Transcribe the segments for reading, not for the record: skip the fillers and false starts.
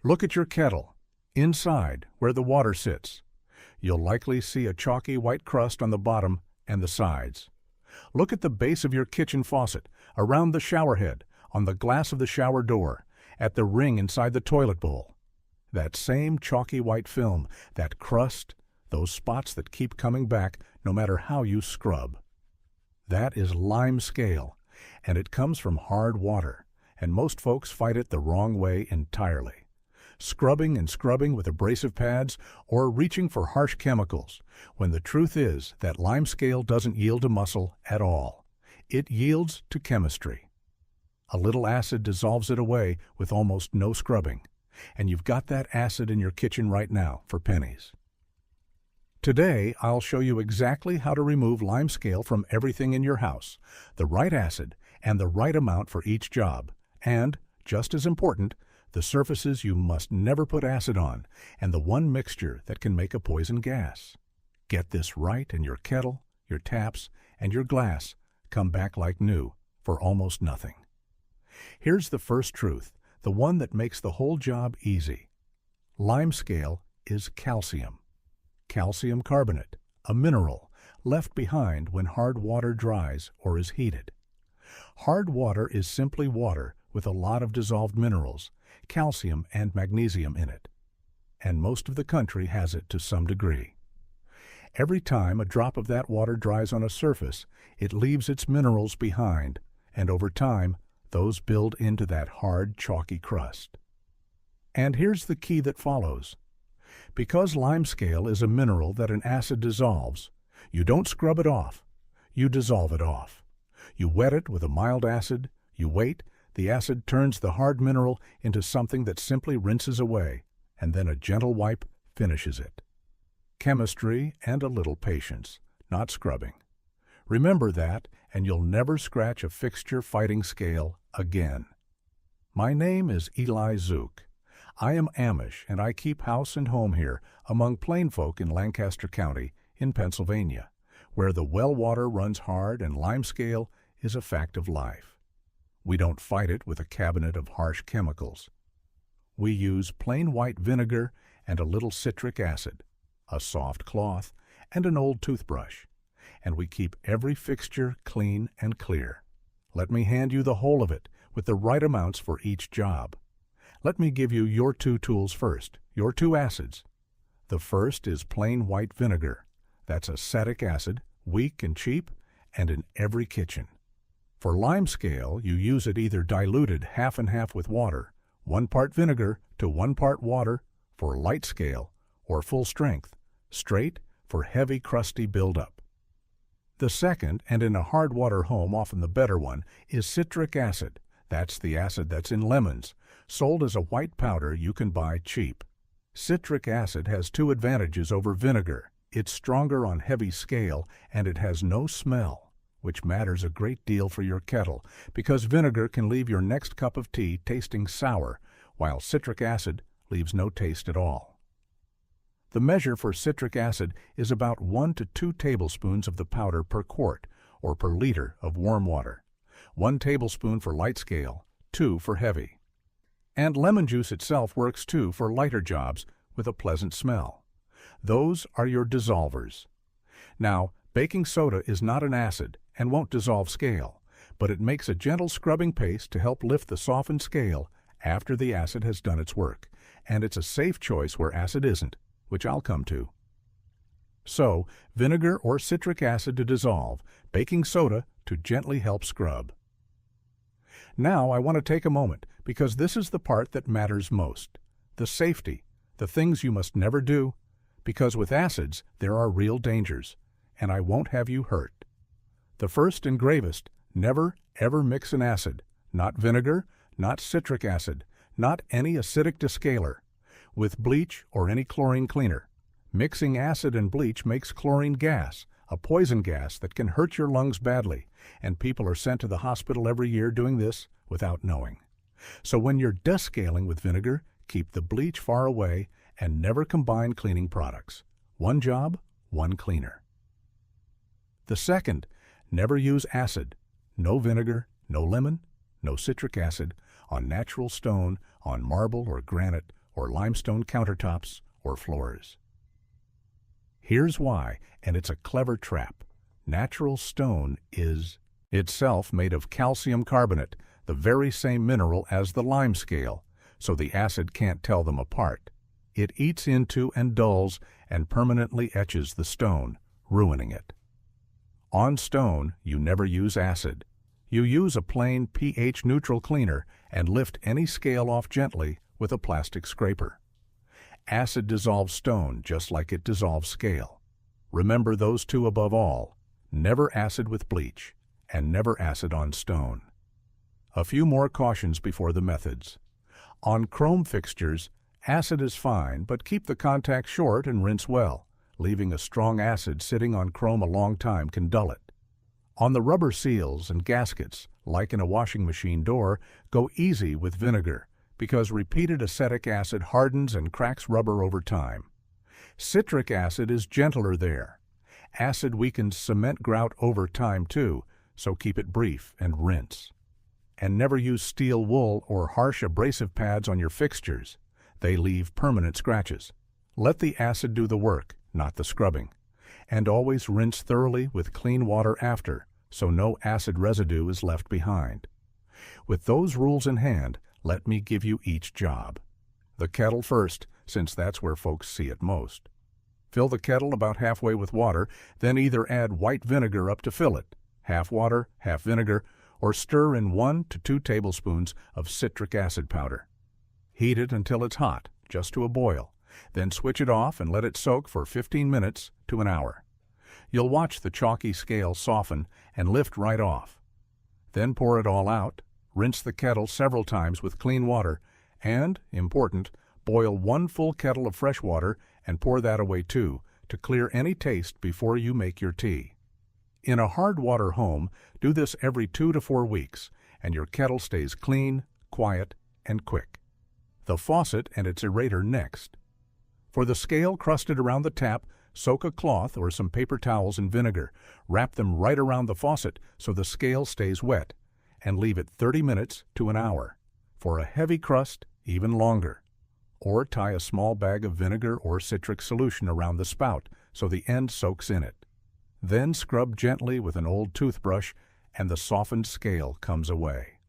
Look at your kettle, inside where the water sits. You'll likely see a chalky white crust on the bottom and the sides. Look at the base of your kitchen faucet, around the shower head, on the glass of the shower door, at the ring inside the toilet bowl. That same chalky white film, that crust, those spots that keep coming back no matter how you scrub. That is lime scale, and it comes from hard water, and most folks fight it the wrong way entirely. Scrubbing and scrubbing with abrasive pads or reaching for harsh chemicals, when the truth is that lime scale doesn't yield to muscle at all. It yields to chemistry. A little acid dissolves it away with almost no scrubbing, and you've got that acid in your kitchen right now for pennies. Today, I'll show you exactly how to remove lime scale from everything in your house, the right acid and the right amount for each job, and, just as important, the surfaces you must never put acid on, and the one mixture that can make a poison gas. Get this right and your kettle, your taps, and your glass come back like new for almost nothing. Here's the first truth, the one that makes the whole job easy. Lime scale is calcium. Calcium carbonate, a mineral, left behind when hard water dries or is heated. Hard water is simply water with a lot of dissolved minerals, calcium and magnesium in it. And most of the country has it to some degree. Every time a drop of that water dries on a surface, it leaves its minerals behind, and over time, those build into that hard, chalky crust. And here's the key that follows. Because limescale is a mineral that an acid dissolves, you don't scrub it off, you dissolve it off. You wet it with a mild acid, you wait, the acid turns the hard mineral into something that simply rinses away, and then a gentle wipe finishes it. Chemistry and a little patience, not scrubbing. Remember that, and you'll never scratch a fixture fighting scale again. My name is Eli Zook. I am Amish, and I keep house and home here among plain folk in Lancaster County in Pennsylvania, where the well water runs hard and limescale is a fact of life. We don't fight it with a cabinet of harsh chemicals. We use plain white vinegar and a little citric acid, a soft cloth, and an old toothbrush, and we keep every fixture clean and clear. Let me hand you the whole of it with the right amounts for each job. Let me give you your two tools first, your two acids. The first is plain white vinegar. That's acetic acid, weak and cheap, and in every kitchen. For limescale, you use it either diluted half and half with water, 1 part vinegar to 1 part water for light scale, or full strength, straight for heavy crusty buildup. The second, and in a hard water home often the better one, is citric acid. That's the acid that's in lemons, sold as a white powder you can buy cheap. Citric acid has two advantages over vinegar. It's stronger on heavy scale, and it has no smell, which matters a great deal for your kettle, because vinegar can leave your next cup of tea tasting sour, while citric acid leaves no taste at all. The measure for citric acid is about 1 to 2 tablespoons of the powder per quart, or per liter of warm water. 1 tablespoon for light scale, 2 for heavy. And lemon juice itself works too for lighter jobs with a pleasant smell. Those are your dissolvers. Now, baking soda is not an acid and won't dissolve scale, but it makes a gentle scrubbing paste to help lift the softened scale after the acid has done its work, and it's a safe choice where acid isn't, which I'll come to. So, vinegar or citric acid to dissolve, baking soda to gently help scrub. Now I want to take a moment, because this is the part that matters most, the safety, the things you must never do, because with acids there are real dangers, and I won't have you hurt. The first and gravest, never ever mix an acid, not vinegar, not citric acid, not any acidic descaler, with bleach or any chlorine cleaner. Mixing acid and bleach makes chlorine gas, a poison gas that can hurt your lungs badly, and people are sent to the hospital every year doing this without knowing. So when you're descaling with vinegar, keep the bleach far away and never combine cleaning products. One job, one cleaner. The second, never use acid, no vinegar, no lemon, no citric acid, on natural stone, on marble or granite, or limestone countertops or floors. Here's why, and it's a clever trap. Natural stone is itself made of calcium carbonate, the very same mineral as the lime scale, so the acid can't tell them apart. It eats into and dulls and permanently etches the stone, ruining it. On stone, you never use acid. You use a plain pH-neutral cleaner and lift any scale off gently with a plastic scraper. Acid dissolves stone just like it dissolves scale. Remember those two above all. Never acid with bleach, and never acid on stone. A few more cautions before the methods. On chrome fixtures, acid is fine, but keep the contact short and rinse well. Leaving a strong acid sitting on chrome a long time can dull it. On the rubber seals and gaskets, like in a washing machine door, go easy with vinegar, because repeated acetic acid hardens and cracks rubber over time. Citric acid is gentler there. Acid weakens cement grout over time too, so keep it brief and rinse. And never use steel wool or harsh abrasive pads on your fixtures. They leave permanent scratches. Let the acid do the work, not the scrubbing. And always rinse thoroughly with clean water after, so no acid residue is left behind. With those rules in hand, let me give you each job. The kettle first, since that's where folks see it most. Fill the kettle about halfway with water, then either add white vinegar up to fill it, half water, half vinegar, or stir in 1 to 2 tablespoons of citric acid powder. Heat it until it's hot, just to a boil. Then switch it off and let it soak for 15 minutes to an hour. You'll watch the chalky scale soften and lift right off. Then pour it all out, rinse the kettle several times with clean water, and, important, boil 1 full kettle of fresh water and pour that away too, to clear any taste before you make your tea. In a hard water home, do this every 2 to 4 weeks, and your kettle stays clean, quiet, and quick. The faucet and its aerator next. For the scale crusted around the tap, soak a cloth or some paper towels in vinegar. Wrap them right around the faucet so the scale stays wet, and leave it 30 minutes to an hour. For a heavy crust, even longer. Or tie a small bag of vinegar or citric solution around the spout so the end soaks in it. Then scrub gently with an old toothbrush and the softened scale comes away.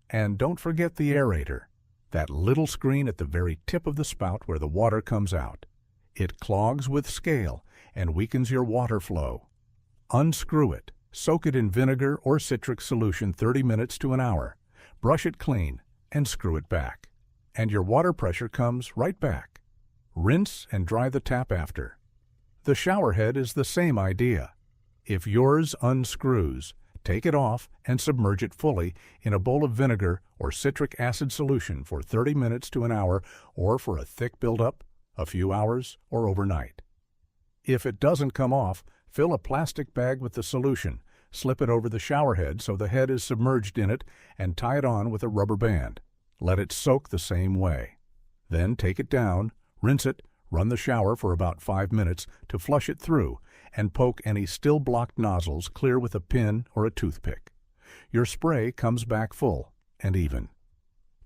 And don't forget the aerator, that little screen at the very tip of the spout where the water comes out. It clogs with scale and weakens your water flow. Unscrew it, soak it in vinegar or citric solution 30 minutes to an hour, brush it clean, and screw it back. And your water pressure comes right back. Rinse and dry the tap after. The shower head is the same idea. If yours unscrews, take it off and submerge it fully in a bowl of vinegar or citric acid solution for 30 minutes to an hour, or for a thick buildup, a few hours or overnight. If it doesn't come off, fill a plastic bag with the solution, slip it over the shower head so the head is submerged in it, and tie it on with a rubber band. Let it soak the same way. Then take it down, rinse it, run the shower for about 5 minutes to flush it through, and poke any still blocked nozzles clear with a pin or a toothpick. Your spray comes back full and even.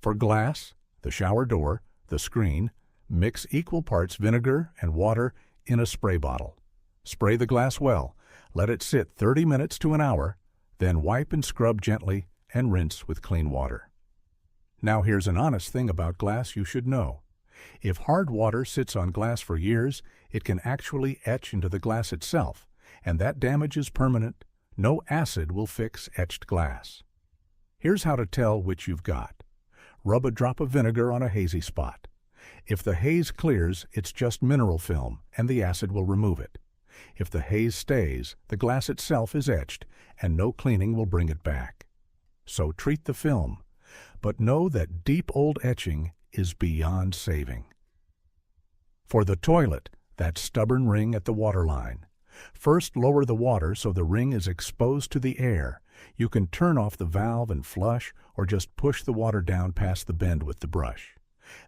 For glass, the shower door, the screen, mix equal parts vinegar and water in a spray bottle. Spray the glass well, let it sit 30 minutes to an hour, then wipe and scrub gently and rinse with clean water. Now here's an honest thing about glass you should know. If hard water sits on glass for years, it can actually etch into the glass itself, and that damage is permanent. No acid will fix etched glass. Here's how to tell which you've got. Rub a drop of vinegar on a hazy spot. If the haze clears, it's just mineral film, and the acid will remove it. If the haze stays, the glass itself is etched, and no cleaning will bring it back. So treat the film, but know that deep old etching is beyond saving. For the toilet, that stubborn ring at the waterline. First lower the water so the ring is exposed to the air. You can turn off the valve and flush, or just push the water down past the bend with the brush.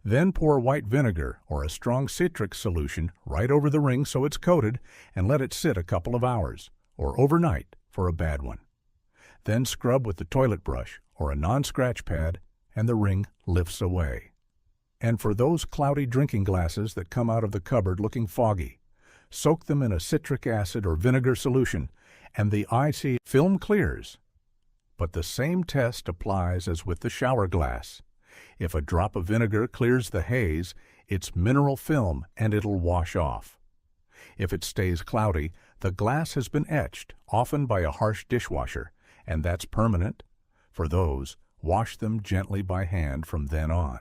Then pour white vinegar or a strong citric solution right over the ring so it's coated, and let it sit a couple of hours, or overnight for a bad one. Then scrub with the toilet brush or a non-scratch pad, and the ring lifts away. And for those cloudy drinking glasses that come out of the cupboard looking foggy, soak them in a citric acid or vinegar solution, and the icy film clears. But the same test applies as with the shower glass. If a drop of vinegar clears the haze, it's mineral film and it'll wash off. If it stays cloudy, the glass has been etched, often by a harsh dishwasher, and that's permanent. For those, wash them gently by hand from then on.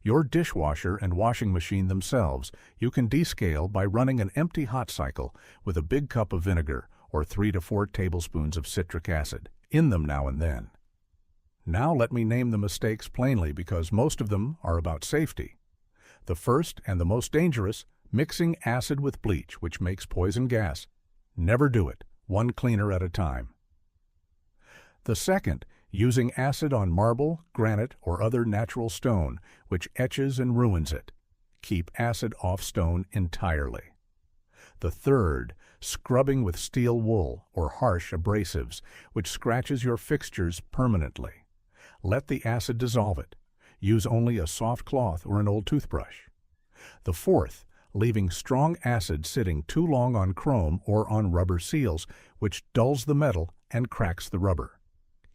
Your dishwasher and washing machine themselves you can descale by running an empty hot cycle with a big cup of vinegar or 3 to 4 tablespoons of citric acid in them now and then. Now let me name the mistakes plainly because most of them are about safety. The first and the most dangerous, mixing acid with bleach, which makes poison gas. Never do it, one cleaner at a time. The second, using acid on marble, granite, or other natural stone, which etches and ruins it. Keep acid off stone entirely. The third, scrubbing with steel wool or harsh abrasives, which scratches your fixtures permanently. Let the acid dissolve it. Use only a soft cloth or an old toothbrush. The fourth, leaving strong acid sitting too long on chrome or on rubber seals, which dulls the metal and cracks the rubber.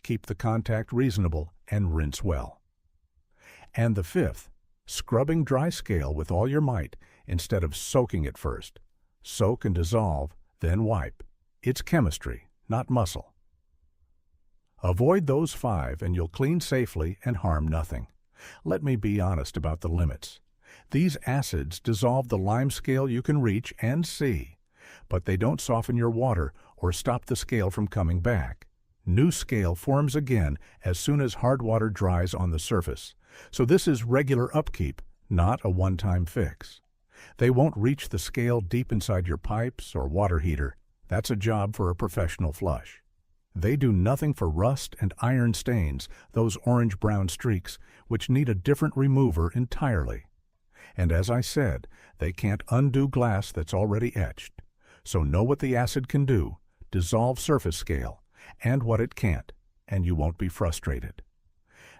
Keep the contact reasonable and rinse well. And the fifth, scrubbing dry scale with all your might instead of soaking it first. Soak and dissolve, then wipe. It's chemistry, not muscle. Avoid those 5 and you'll clean safely and harm nothing. Let me be honest about the limits. These acids dissolve the lime scale you can reach and see, but they don't soften your water or stop the scale from coming back. New scale forms again as soon as hard water dries on the surface, so this is regular upkeep, not a one-time fix. They won't reach the scale deep inside your pipes or water heater. That's a job for a professional flush. They do nothing for rust and iron stains, those orange-brown streaks, which need a different remover entirely. And as I said, they can't undo glass that's already etched. So know what the acid can do, dissolve surface scale, and what it can't, and you won't be frustrated.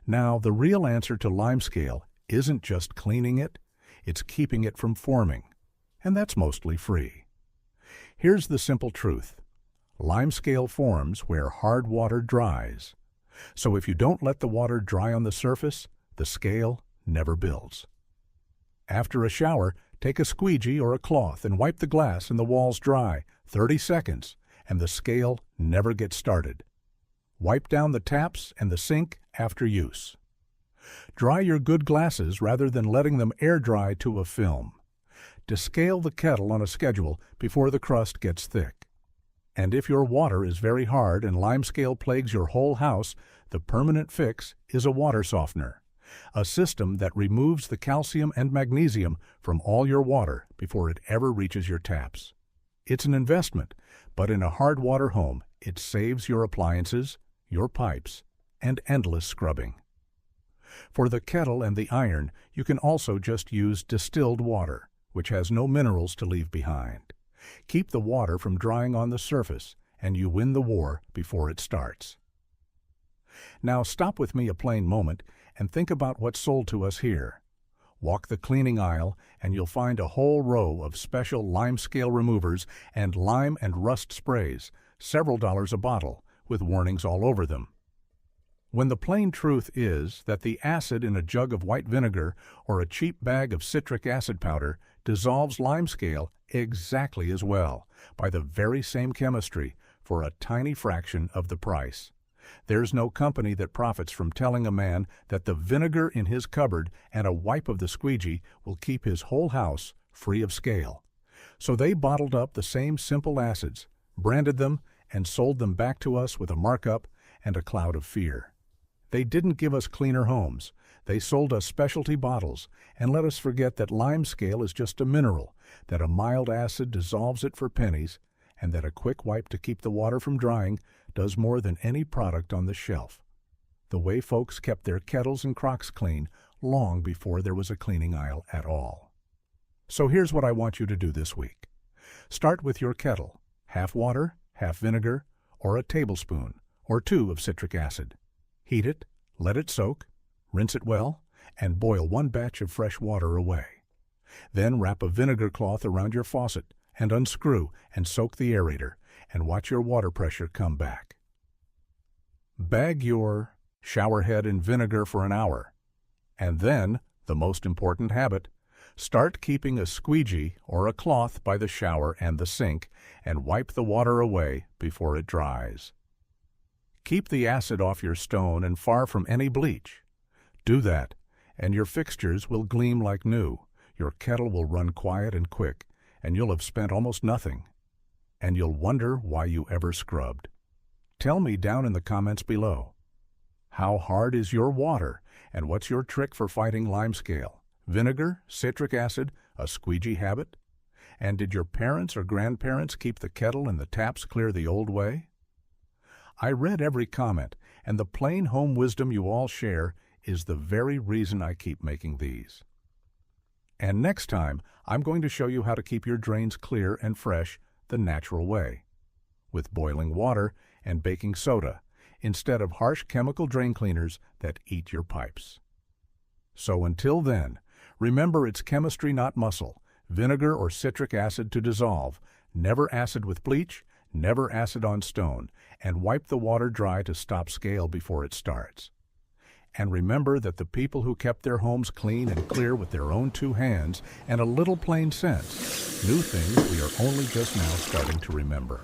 Now, the real answer to limescale isn't just cleaning it, it's keeping it from forming, and that's mostly free. Here's the simple truth. Limescale forms where hard water dries. So if you don't let the water dry on the surface, the scale never builds. After a shower, take a squeegee or a cloth and wipe the glass and the walls dry 30 seconds, and the scale never gets started. Wipe down the taps and the sink after use. Dry your good glasses rather than letting them air dry to a film. Descale the kettle on a schedule before the crust gets thick. And if your water is very hard and limescale plagues your whole house, the permanent fix is a water softener, a system that removes the calcium and magnesium from all your water before it ever reaches your taps. It's an investment, but in a hard water home, it saves your appliances, your pipes, and endless scrubbing. For the kettle and the iron, you can also just use distilled water, which has no minerals to leave behind. Keep the water from drying on the surface, and you win the war before it starts. Now stop with me a plain moment and think about what's sold to us here. Walk the cleaning aisle, and you'll find a whole row of special limescale removers and lime and rust sprays, several dollars a bottle, with warnings all over them. When the plain truth is that the acid in a jug of white vinegar or a cheap bag of citric acid powder dissolves limescale exactly as well, by the very same chemistry, for a tiny fraction of the price. There's no company that profits from telling a man that the vinegar in his cupboard and a wipe of the squeegee will keep his whole house free of scale. So they bottled up the same simple acids, branded them, and sold them back to us with a markup and a cloud of fear. They didn't give us cleaner homes. They sold us specialty bottles and let us forget that limescale is just a mineral, that a mild acid dissolves it for pennies, and that a quick wipe to keep the water from drying does more than any product on the shelf. The way folks kept their kettles and crocks clean long before there was a cleaning aisle at all. So here's what I want you to do this week. Start with your kettle, half water, half vinegar, or a tablespoon or 2 of citric acid. Heat it, let it soak, rinse it well, and boil 1 batch of fresh water away. Then wrap a vinegar cloth around your faucet and unscrew and soak the aerator and watch your water pressure come back. Bag your shower head in vinegar for an hour. And then, the most important habit, start keeping a squeegee or a cloth by the shower and the sink and wipe the water away before it dries. Keep the acid off your stone and far from any bleach. Do that, and your fixtures will gleam like new, your kettle will run quiet and quick, and you'll have spent almost nothing. And you'll wonder why you ever scrubbed. Tell me down in the comments below. How hard is your water, and what's your trick for fighting limescale? Vinegar, citric acid, a squeegee habit? And did your parents or grandparents keep the kettle and the taps clear the old way? I read every comment, and the plain home wisdom you all share is the very reason I keep making these. And next time, I'm going to show you how to keep your drains clear and fresh the natural way, with boiling water and baking soda, instead of harsh chemical drain cleaners that eat your pipes. So until then, remember it's chemistry, not muscle, vinegar or citric acid to dissolve, never acid with bleach, never acid on stone, and wipe the water dry to stop scale before it starts. And remember that the people who kept their homes clean and clear with their own 2 hands and a little plain sense knew things we are only just now starting to remember.